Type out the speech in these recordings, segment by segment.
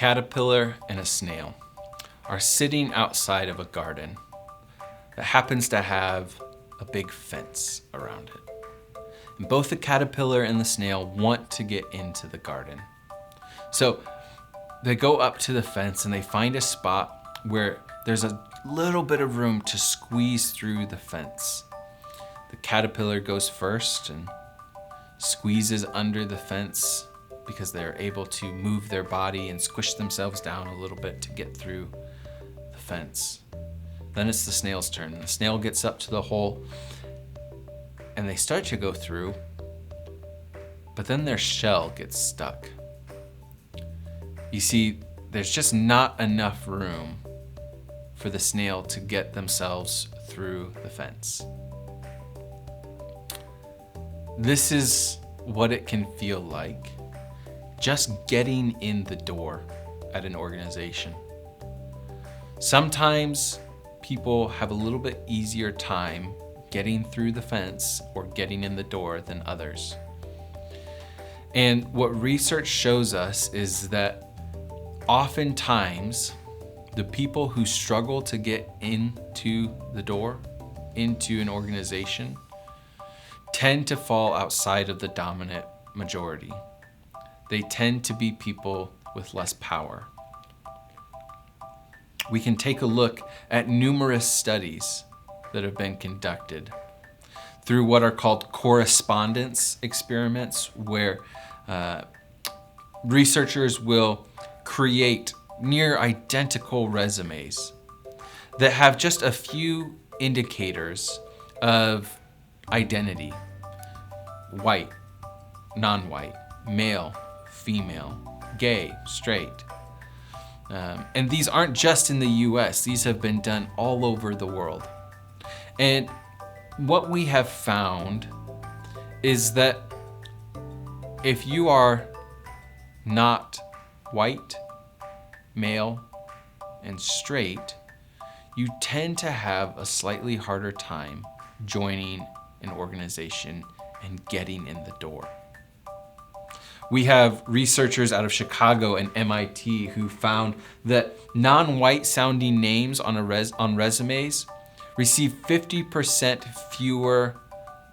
caterpillar and a snail are sitting outside of a garden that happens to have a big fence around it. And both the caterpillar and the snail want to get into the garden. So they go up to the fence and they find a spot where there's a little bit of room to squeeze through the fence. The caterpillar goes first and squeezes under the fence because they're able to move their body and squish themselves down a little bit to get through the fence. Then it's the snail's turn. The snail gets up to the hole and they start to go through, but then their shell gets stuck. You see, there's just not enough room for the snail to get themselves through the fence. This is what it can feel like just getting in the door at an organization. Sometimes people have a little bit easier time getting through the fence or getting in the door than others. And what research shows us is that oftentimes the people who struggle to get into the door, into an organization, tend to fall outside of the dominant majority. They tend to be people with less power. We can take a look at numerous studies that have been conducted through what are called correspondence experiments, where researchers will create near identical resumes that have just a few indicators of identity: white, non-white, male, female, gay, straight. And these aren't just in the US, these have been done all over the world. And what we have found is that if you are not white, male, and straight, you tend to have a slightly harder time joining an organization and getting in the door. We have researchers out of Chicago and MIT who found that non-white sounding names on resumes receive 50% fewer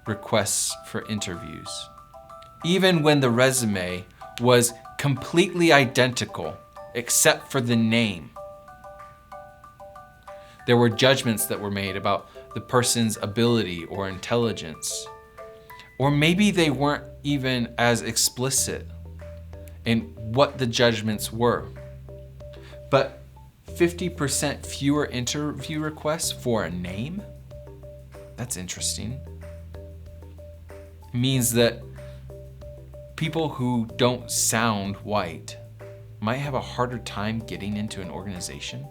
requests for interviews, even when the resume was completely identical except for the name. There were judgments that were made about the person's ability or intelligence, or maybe they weren't even as explicit in what the judgments were. But 50% fewer interview requests for a name? That's interesting. It means that people who don't sound white might have a harder time getting into an organization.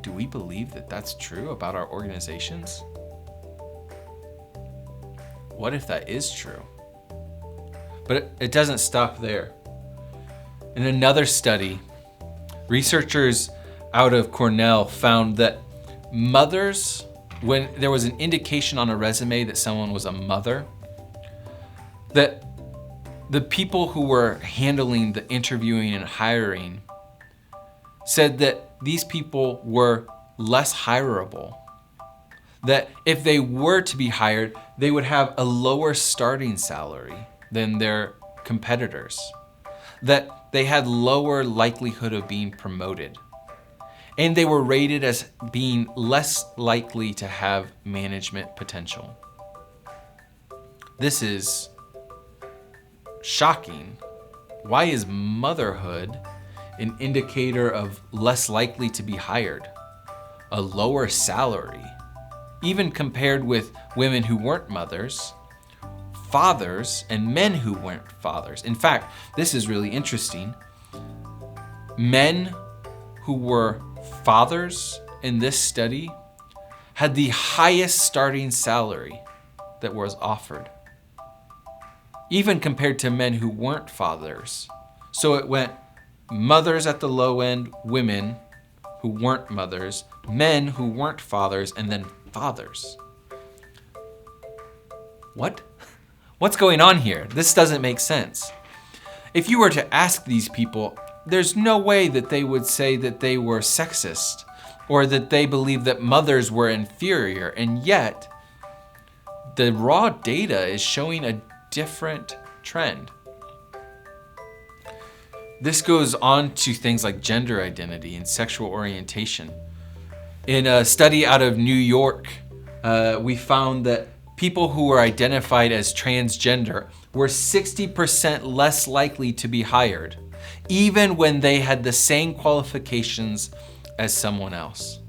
Do we believe that that's true about our organizations? What if that is true? But it doesn't stop there. In another study, researchers out of Cornell found that mothers, when there was an indication on a resume that someone was a mother, that the people who were handling the interviewing and hiring said that these people were less hireable. That if they were to be hired, they would have a lower starting salary than their competitors. That they had lower likelihood of being promoted. And they were rated as being less likely to have management potential. This is shocking. Why is motherhood an indicator of less likely to be hired? A lower salary? Even compared with women who weren't mothers, fathers, and men who weren't fathers. In fact, this is really interesting. Men who were fathers in this study had the highest starting salary that was offered, even compared to men who weren't fathers. So it went mothers at the low end, women who weren't mothers, men who weren't fathers, and then fathers. What? What's going on here? This doesn't make sense. If you were to ask these people, there's no way that they would say that they were sexist or that they believe that mothers were inferior. And yet, the raw data is showing a different trend. This goes on to things like gender identity and sexual orientation. In a study out of New York, we found that people who were identified as transgender were 60% less likely to be hired, even when they had the same qualifications as someone else.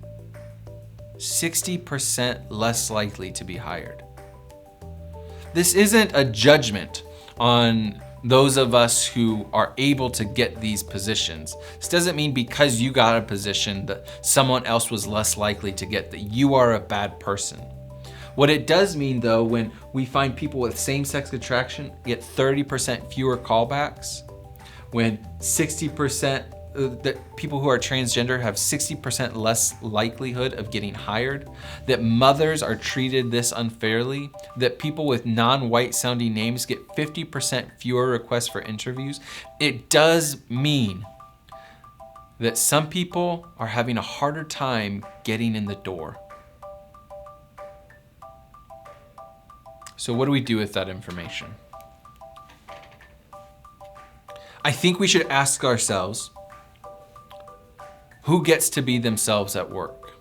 60% less likely to be hired. This isn't a judgment on those of us who are able to get these positions. This doesn't mean because you got a position that someone else was less likely to get, that you are a bad person. What it does mean, though, when we find people with same-sex attraction get 30% fewer callbacks, when 60% that people who are transgender have 60% less likelihood of getting hired, that mothers are treated this unfairly, that people with non-white sounding names get 50% fewer requests for interviews, it does mean that some people are having a harder time getting in the door. So what do we do with that information? I think we should ask ourselves, who gets to be themselves at work?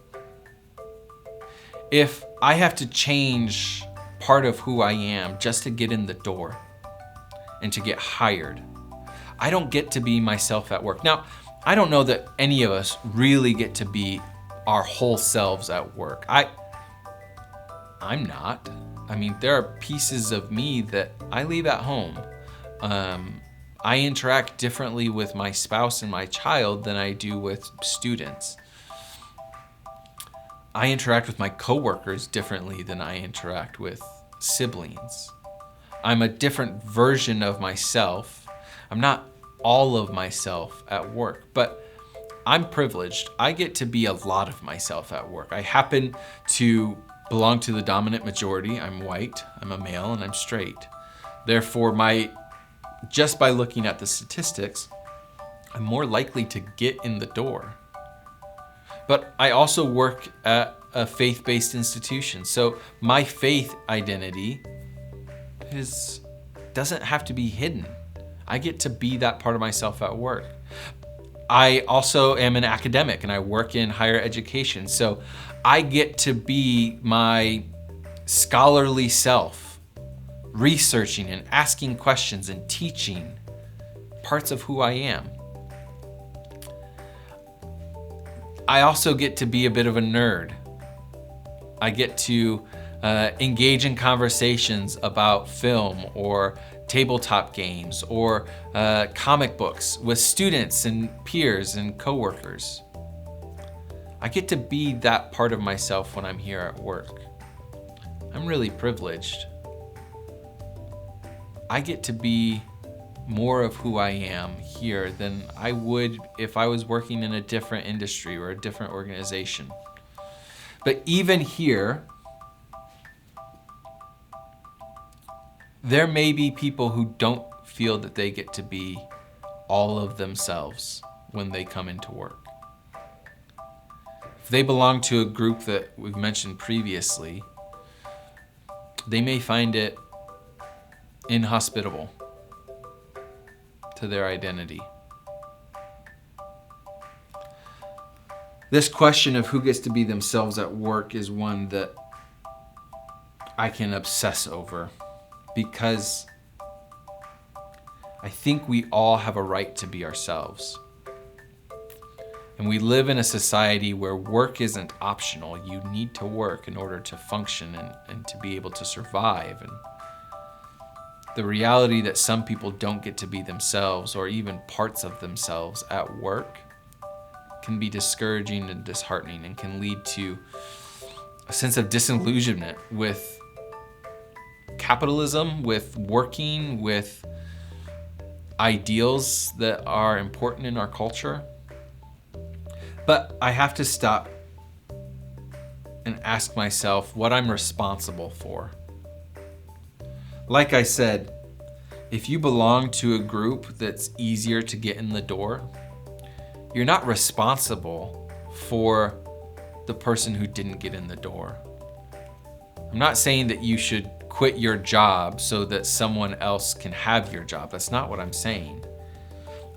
If I have to change part of who I am just to get in the door and to get hired, I don't get to be myself at work. Now, I don't know that any of us really get to be our whole selves at work. I'm not. I mean, there are pieces of me that I leave at home. I interact differently with my spouse and my child than I do with students. I interact with my coworkers differently than I interact with siblings. I'm a different version of myself. I'm not all of myself at work, but I'm privileged. I get to be a lot of myself at work. I happen to belong to the dominant majority. I'm white, I'm a male, and I'm straight. Therefore, just by looking at the statistics, I'm more likely to get in the door. But I also work at a faith-based institution, so my faith identity doesn't have to be hidden. I get to be that part of myself at work. I also am an academic and I work in higher education, so I get to be my scholarly self, researching and asking questions and teaching parts of who I am. I also get to be a bit of a nerd. I get to engage in conversations about film or tabletop games or comic books with students and peers and coworkers. I get to be that part of myself when I'm here at work. I'm really privileged. I get to be more of who I am here than I would if I was working in a different industry or a different organization. But even here, there may be people who don't feel that they get to be all of themselves when they come into work. If they belong to a group that we've mentioned previously, they may find it inhospitable to their identity. This question of who gets to be themselves at work is one that I can obsess over, because I think we all have a right to be ourselves. And we live in a society where work isn't optional. You need to work in order to function and to be able to survive. And the reality that some people don't get to be themselves or even parts of themselves at work can be discouraging and disheartening and can lead to a sense of disillusionment with capitalism, with working, with ideals that are important in our culture. But I have to stop and ask myself what I'm responsible for. Like I said, If you belong to a group that's easier to get in the door, you're not responsible for the person who didn't get in the door. I'm not saying that you should quit your job so that someone else can have your job. That's not what I'm saying.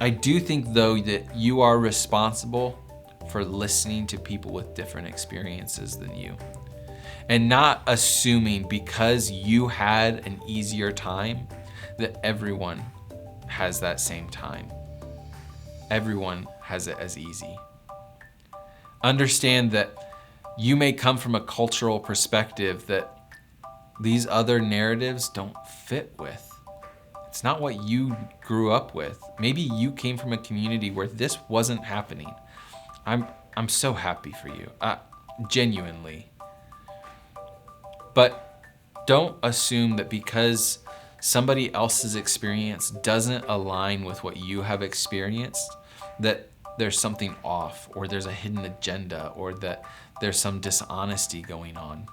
I do think, though, that you are responsible for listening to people with different experiences than you, and not assuming because you had an easier time that everyone has that same time. Everyone has it as easy. Understand that you may come from a cultural perspective that these other narratives don't fit with. It's not what you grew up with. Maybe you came from a community where this wasn't happening. I'm so happy for you, genuinely. But don't assume that because somebody else's experience doesn't align with what you have experienced, that there's something off, or there's a hidden agenda, or that there's some dishonesty going on.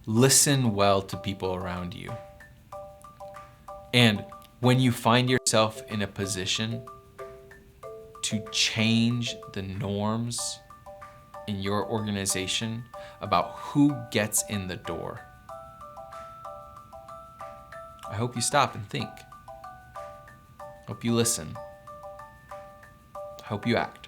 Listen well to people around you. And when you find yourself in a position to change the norms in your organization about who gets in the door, I hope you stop and think. Hope you listen. Hope you act.